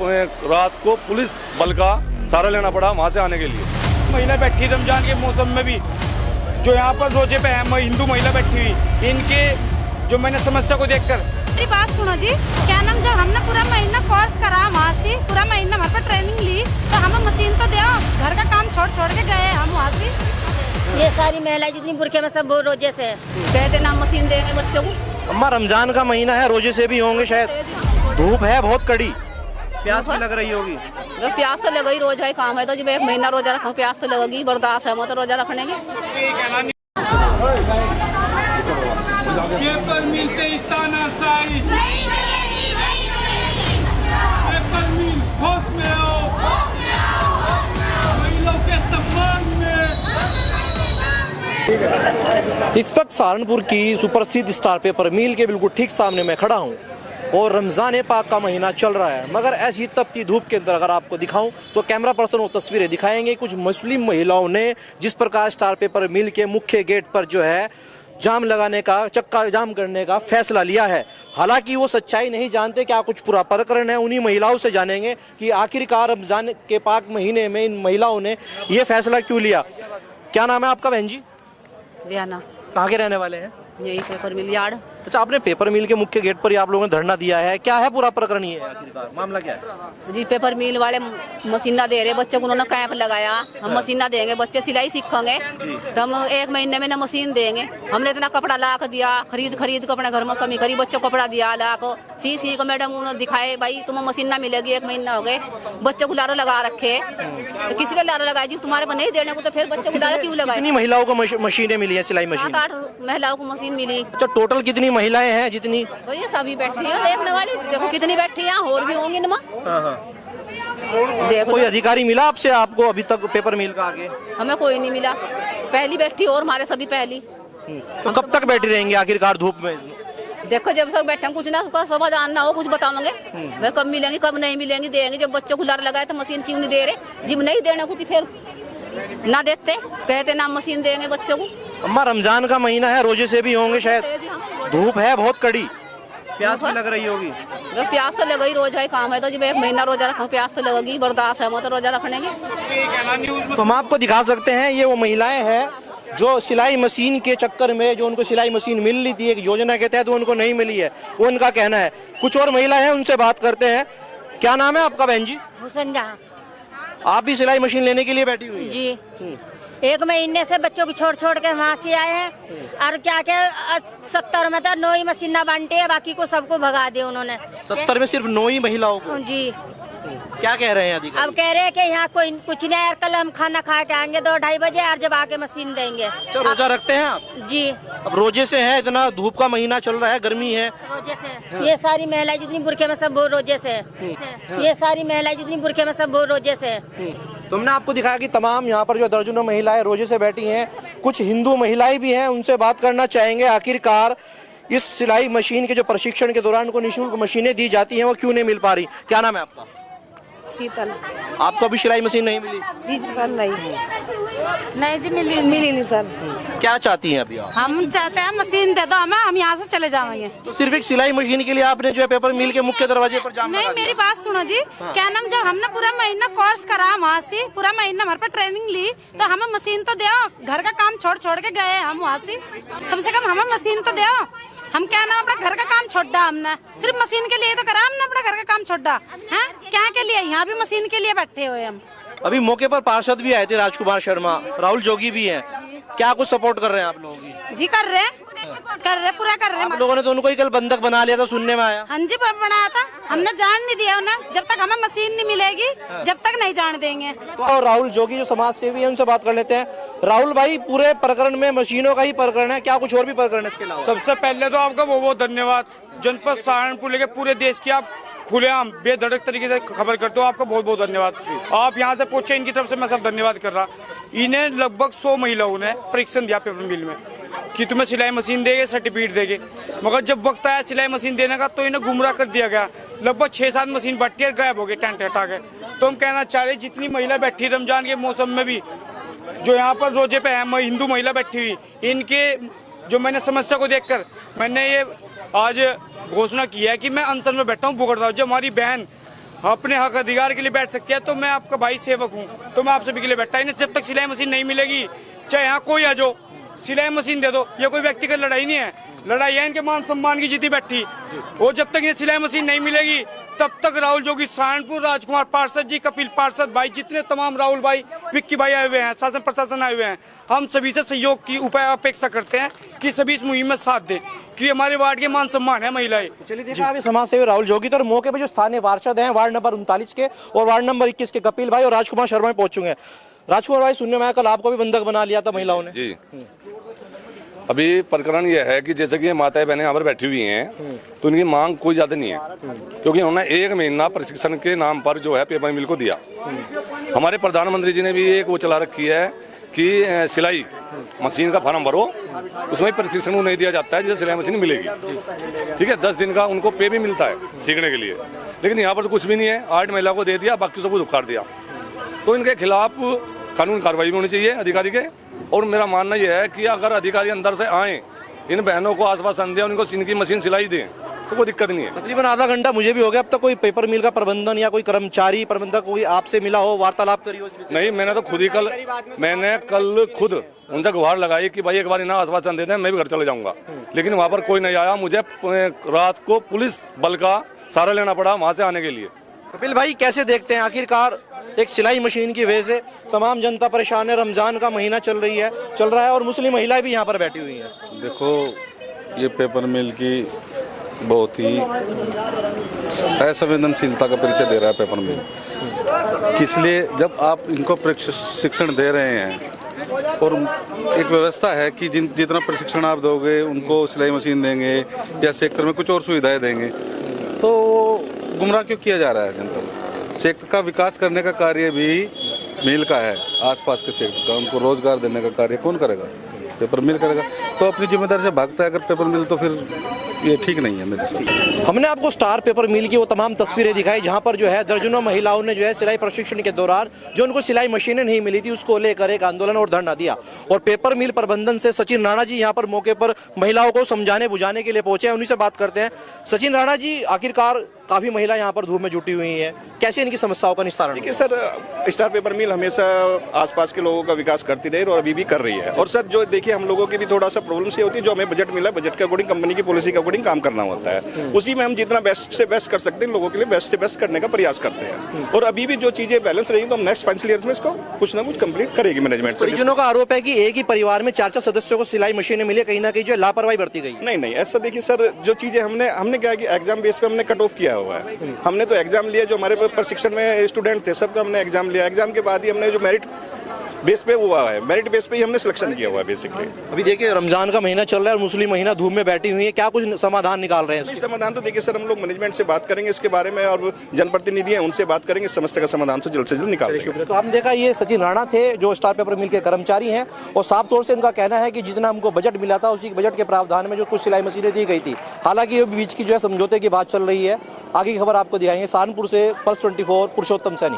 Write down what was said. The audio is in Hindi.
रात को पुलिस बल का सहारा लेना पड़ा वहाँ से आने के लिए। महिला बैठी रमजान के मौसम में भी, जो यहाँ पर रोजे पे है हिंदू महिला बैठी हुई, इनके जो मैंने समस्या को देखकर। मेरी बात सुनो जी, क्या नाम, जब हमने पूरा महीना कोर्स करा वहाँ से, पूरा महीना वहाँ पर ट्रेनिंग ली, तो हमें मशीन तो दे, घर का काम छोड़ छोड़ के गए हम वहाँ से। ये सारी महिलाएं जितनी बुरखे में सब रोजे से कहते ना मशीन देंगे बच्चों को। अम्मा रमजान का महीना है, रोजे से भी होंगे शायद, धूप है बहुत कड़ी, प्यास भी लग रही होगी। जब प्यास तो लगा ही, रोजा ही काम है, तो जब एक महीना रोजा रखा प्यास तो लगेगी, बर्दाश्त है तो रोजा रखने की। पेपर मिलते ही तानाशाही, पेपर मिल होश में आओ, महिलाओं के सम्मान में। इस वक्त सहारनपुर की सुप्रसिद्ध स्टार पेपर मिल के बिल्कुल ठीक सामने मैं खड़ा हूँ और रमज़ान पाक का महीना चल रहा है, मगर ऐसी तपती धूप के अंदर अगर आपको दिखाऊं तो कैमरा पर्सन वो तस्वीरें दिखाएंगे। कुछ मुस्लिम महिलाओं ने जिस प्रकार स्टार पेपर मिल के मुख्य गेट पर जो है जाम लगाने का, चक्का जाम करने का फैसला लिया है, हालांकि वो सच्चाई नहीं जानते, क्या कुछ पूरा प्रकरण है, उन्हीं महिलाओं से जानेंगे कि आखिरकार रमज़ान के पाक महीने में इन महिलाओं ने ये फैसला क्यों लिया। क्या नाम है आपका बहन जी? रियाना। कहाँ के रहने वाले हैं? यही पेपर मिल यार्ड। अच्छा, आपने पेपर मिल के मुख्य गेट पर आप लोगों ने धरना दिया है, क्या है पूरा प्रकरण? ये आखिरकार मामला क्या है? जी पेपर मिल वाले मशीना दे रहे बच्चों को, उन्होंने कैंप लगाया, हम मशीना देंगे, बच्चे सिलाई सीखेंगे तो हम एक महीने में ना मशीन देंगे। हमने इतना कपड़ा ला कर दिया, खरीद को अपने घर में कमी करी, बच्चों को कपड़ा दिया ला को, सी को मैडम उन्होंने दिखाए, भाई तुम्हें मशीन ना मिलेगी, एक महीना हो गए, बच्चों को लारो लगा रखे, तो किसी को लारो लगाई जी, तुम्हारे को नहीं देने को तो फिर बच्चों को लारो क्यों लगाए? कितनी महिलाओं को मशीनें मिली है, सिलाई मशीन? 7-8 महिलाओं को मशीन मिली। अच्छा, टोटल कितनी महिलाएं हैं? जितनी ये सभी बैठी है देखने वाली, देखो कितनी बैठी है, और भी होंगी ना। देखो कोई अधिकारी मिला आपसे, आपको अभी तक पेपर मिल का आगे? हमें कोई नहीं मिला, पहली बैठी और हमारे सभी पहली। तो कब तक बैठी रहेंगे आखिरकार धूप में? देखो जब सब बैठे कुछ ना समाधान ना हो, कुछ बताओगे वह कब मिलेंगी कब नहीं मिलेंगी, देंगे जब बच्चों को लार लगाए तो मशीन क्यों नहीं दे रहे, जब नहीं देने को तो फिर ना देते, कहते ना मशीन देंगे बच्चों को। अम्मा रमजान का महीना है, रोजे से भी होंगे शायद, धूप है बहुत कड़ी, प्यास भी लग रही होगी। जब प्यास तो लगा ही, रोजा ही काम है, तो जब एक महीना रोजा रखा प्यास तो लगेगी, बर्दाश्त है तो रोजा रखने की। तो हम आपको दिखा सकते हैं, ये वो महिलाएं हैं जो सिलाई मशीन के चक्कर में, जो उनको सिलाई मशीन मिल रही थी एक योजना के तहत, उनको नहीं मिली है, वो उनका कहना है। कुछ और महिला है, उनसे बात करते हैं। क्या नाम है आपका बहन जी? हुसैन जहाँ। आप भी सिलाई मशीन लेने के लिए बैठी हुई हैं? जी, एक महीने से बच्चों को छोड़ छोड़ के वहाँ से आए हैं, और क्या क्या 70 में तो 9 ही मशीना बांटे है, बाकी को सबको भगा दिया उन्होंने। 70 में सिर्फ 9 ही महिलाओं को? जी। क्या कह रहे हैं अधिकारी? अब कह रहे हैं कि यहाँ कोई कुछ नहीं है, कल हम खाना खा के आएंगे 2-2:30 बजे, और जब आके मशीन देंगे। तो रोजा रखते हैं आप? जी। अब रोजे से है, इतना धूप का महीना चल रहा है, गर्मी है। रोजे से ये सारी महिलाएं जितनी बुरखे में सब रोजे से, ये सारी महिलाएं जितनी बुरखे में सब रोजे से। तुमने आपको दिखाया कि तमाम यहाँ पर जो दर्जनों महिलाएं रोजे से बैठी हैं, कुछ हिंदू महिलाएं भी हैं, उनसे बात करना चाहेंगे आखिरकार इस सिलाई मशीन के जो प्रशिक्षण के दौरान उनको निःशुल्क मशीनें दी जाती हैं, वो क्यों नहीं मिल पा रही। क्या नाम है आपका? शीतल। आपको अभी सिलाई मशीन नहीं मिली? जी सर नहीं जी मिली नहीं सर। क्या चाहती हैं अभी आप? हम चाहते हैं मशीन दे दो हमें, हम यहाँ से चले जाएंगे। तो सिर्फ एक सिलाई मशीन के लिए आपने जो है पेपर मिल के मुख्य दरवाजे पर जाम नहीं, लगा दिया? मेरी बात सुनो जी, क्या नाम, जब हमने पूरा महीना कोर्स करा वहाँ से, पूरा महीना हमारे पर ट्रेनिंग ली, तो हमें मशीन तो दो, घर का काम छोड़ छोड़ के गए हम वहाँ से, कम से कम हमें मशीन तो दो। हम क्या नाम अपना घर का काम छोड़ा, हमने सिर्फ मशीन के लिए तो करा, हमने अपना घर का काम छोड़ा है, क्या के लिए? यहाँ भी मशीन के लिए बैठे हुए हम। अभी मौके पर पार्षद भी आए थे, राजकुमार शर्मा, राहुल जोगी भी हैं, क्या कुछ सपोर्ट कर रहे हैं आप लोगों की? जी कर रहे पूरा कर रहे हैं। आप लोगों ने तो उनको ही कल बंधक बना लिया था, सुनने में आया। हाँ जी बनाया था, हमने जान नहीं दिया उन्हें, जब तक हमें मशीन नहीं मिलेगी जब तक नहीं जान देंगे। तो राहुल जोगी जो समाज सेवी है, उनसे बात कर लेते हैं। राहुल भाई, पूरे प्रकरण में मशीनों का ही प्रकरण है, क्या कुछ और भी प्रकरण है इसके अलावा? सबसे पहले तो आपका बहुत धन्यवाद, जनपद सहारनपुर लेके पूरे देश की आप खुलेआम बेधड़क तरीके से खबर करते हो, आपका बहुत बहुत धन्यवाद। आप यहाँ से पहुंचे, इनकी तरफ से मैं सब धन्यवाद कर रहा। इन्हें लगभग 100 महिलाओं ने परीक्षण दिया पेपर मिल में कि तुम्हें सिलाई मशीन देंगे, सर्टिफिकेट देंगे, मगर जब वक्त आया सिलाई मशीन देने का तो इन्हें गुमराह कर दिया गया। लगभग 6-7 मशीन बट्टी और गायब हो गए, टेंट हटा गए। तो हम कहना चाह रहे, जितनी महिला बैठी रमजान के मौसम में भी, जो यहाँ पर रोजे पे है हिंदू महिला बैठी हुई, इनके जो मैंने समस्या को देखकर मैंने ये आज घोषणा की है कि मैं अनशन में बैठा हूँ, भुगड़ता हूँ। जब हमारी बहन अपने हक अधिकार के लिए बैठ सकती है। तो मैं आपका भाई सेवक हूँ, तो मैं आप सभी के लिए बैठा है। जब तक सिलाई मशीन नहीं मिलेगी, चाहे यहाँ कोई आ जाओ, सिलाई मशीन दे दो। ये कोई व्यक्तिगत लड़ाई नहीं है, लड़ाई है इनके मान सम्मान की जीती बैठी। और जब तक इन्हें सिलाई मशीन नहीं मिलेगी, तब तक राहुल जोगी, सहारनपुर, राजकुमार पार्षद जी, कपिल पार्षद भाई, जितने तमाम राहुल भाई, विक्की भाई आए हुए हैं, शासन प्रशासन आए हुए हैं, हम सभी से सहयोग की अपेक्षा करते हैं कि सभी इस मुहिम में साथ दें, कि हमारे वार्ड के मान सम्मान है महिलाएं। चलिए देखा अभी समाज सेवी राहुल जोगी तो मौके पे जो स्थानीय पार्षद हैं वार्ड नंबर 39 के और वार्ड नंबर 21 के कपिल भाई और राजकुमार शर्मा पहुंच चुके हैं। राजकुमार भाई, सुनने में आया कल आपको भी बंधक बना लिया था महिलाओं ने। जी, अभी प्रकरण यह है कि जैसे कि ये माताएं बहनें यहाँ पर बैठी हुई हैं, तो उनकी मांग कोई ज़्यादा नहीं है, क्योंकि उन्होंने 1 महीना प्रशिक्षण के नाम पर जो है पेपर मिल को दिया। हमारे प्रधानमंत्री जी ने भी एक वो चला रखी है कि सिलाई मशीन का फार्म भरो, उसमें प्रशिक्षण नहीं दिया जाता है, जैसे सिलाई मशीन मिलेगी, ठीक है। 10 दिन का उनको पे भी मिलता है सीखने के लिए, लेकिन यहाँ पर तो कुछ भी नहीं है। 8 महिला को दे दिया, बाकी सबको उखाड़ दिया। तो इनके खिलाफ कानून कार्रवाई भी होनी चाहिए अधिकारी के। और मेरा मानना यह है कि अगर अधिकारी अंदर से आए, इन बहनों को आश्वासन दें, उनको इनकी मशीन सिलाई दें, तो कोई दिक्कत नहीं है। तकरीबन आधा घंटा मुझे भी हो गया, अब तक कोई पेपर मिल का प्रबंधन या कोई कर्मचारी प्रबंधक कोई आपसे मिला हो, वार्तालाप करी हो? नहीं, मैंने तो खुद ही कल खुद उनसे गुहार लगाई कि भाई एक बार इन्हें आश्वासन दे दें, मैं भी घर चले जाऊंगा, लेकिन वहाँ पर कोई नहीं आया। मुझे रात को पुलिस बल का सहारा लेना पड़ा वहाँ से आने के लिए। कपिल भाई, कैसे देखते हैं आखिरकार एक सिलाई मशीन की वजह से तमाम जनता परेशान है, रमजान का महीना चल रहा है और मुस्लिम महिलाएं भी यहाँ पर बैठी हुई हैं। देखो, ये पेपर मिल की बहुत ही असंवेदनशीलता का परिचय दे रहा है पेपर मिल। इसलिए जब आप इनको प्रशिक्षण दे रहे हैं और एक व्यवस्था है कि जितना प्रशिक्षण आप दोगे उनको सिलाई मशीन देंगे या सेक्टर में कुछ और सुविधाएं देंगे, तो गुमराह क्यों किया जा रहा है जनता को? सेक्टर का विकास करने का कार्य भी मिल का है, आसपास के सेक्टर का। उनको रोजगार देने का कार्य कौन करेगा? पेपर मिल करेगा। तो अपनी जिम्मेदारी से भागता है अगर पेपर मिल, तो फिर ये ठीक नहीं है मेरे साथ। हमने आपको स्टार पेपर मिल की वो तमाम तस्वीरें दिखाई जहां पर जो है दर्जनों महिलाओं ने जो है सिलाई प्रशिक्षण के दौरान जो उनको सिलाई मशीनें नहीं मिली थी उसको लेकर एक आंदोलन और धरना दिया। और पेपर मिल प्रबंधन से सचिन राणा जी यहाँ पर मौके पर महिलाओं को समझाने बुझाने के लिए पहुंचे हैं, उन्हीं से बात करते हैं। सचिन राणा जी, आखिरकार काफी महिला यहाँ पर धूप में जुटी हुई हैं, कैसे इनकी समस्याओं का निस्तारण? देखिए सर, स्टार पेपर मिल हमेशा आसपास के लोगों का विकास करती रही और अभी भी कर रही है। और सर जो देखिए, हम लोगों की भी थोड़ा सा प्रॉब्लम से होती है, जो हमें बजट मिला, बजट के अकॉर्डिंग, कंपनी की पॉलिसी के अकॉर्डिंग काम करना होता है। उसी में हम जितना बेस्ट से बेस्ट कर सकते हैं, लोगों के लिए बेस्ट से बेस्ट करने का प्रयास करते हैं। और अभी भी जो चीजें बैलेंस रहेंगी, तो हम नेक्स्ट फाइनेंशियल ईयर में इसको कुछ ना कुछ कंप्लीट करेगी मैनेजमेंट। परिजनों का आरोप है कि एक ही परिवार में 4-4 सदस्यों को सिलाई मशीनें मिली, कहीं ना कहीं जो लापरवाही बरती गई। नहीं, ऐसा देखिए सर, जो चीजें हमने क्या कि एग्जाम बेस पे हमने कट ऑफ किया हुआ है। हमने तो एग्जाम लिया, जो हमारे प्रशिक्षण में स्टूडेंट थे सबका हमने एग्जाम लिया। एग्जाम के बाद ही हमने जो मेरिट बेस पे हुआ है, मेरिट बेस पे ही हमने सिलेक्शन किया हुआ है बेसिकली। अभी देखिए, रमजान का महीना चल रहा है और मुस्लिम महिला धूप में बैठी हुई है, क्या कुछ समाधान निकाल रहे हैं? समाधान तो देखिए सर, हम लोग मैनेजमेंट से बात करेंगे इसके बारे में, और जनप्रतिनिधि हैं उनसे बात करेंगे, समस्या का समाधान से जल्द निकालेंगे। तो हमने देखा, ये सचिन राणा थे जो स्टार पेपर मिल के कर्मचारी हैं, और साफ तौर से उनका कहना है कि जितना हमको बजट मिला था उसी बजट के प्रावधान में जो कुछ सिलाई मशीनें दी गई थी। हालांकि बीच की जो है समझौते की बात चल रही है। आगे की खबर आपको दिखाएंगे। सहारनपुर से पल्स 24 पुरुषोत्तम सैनी।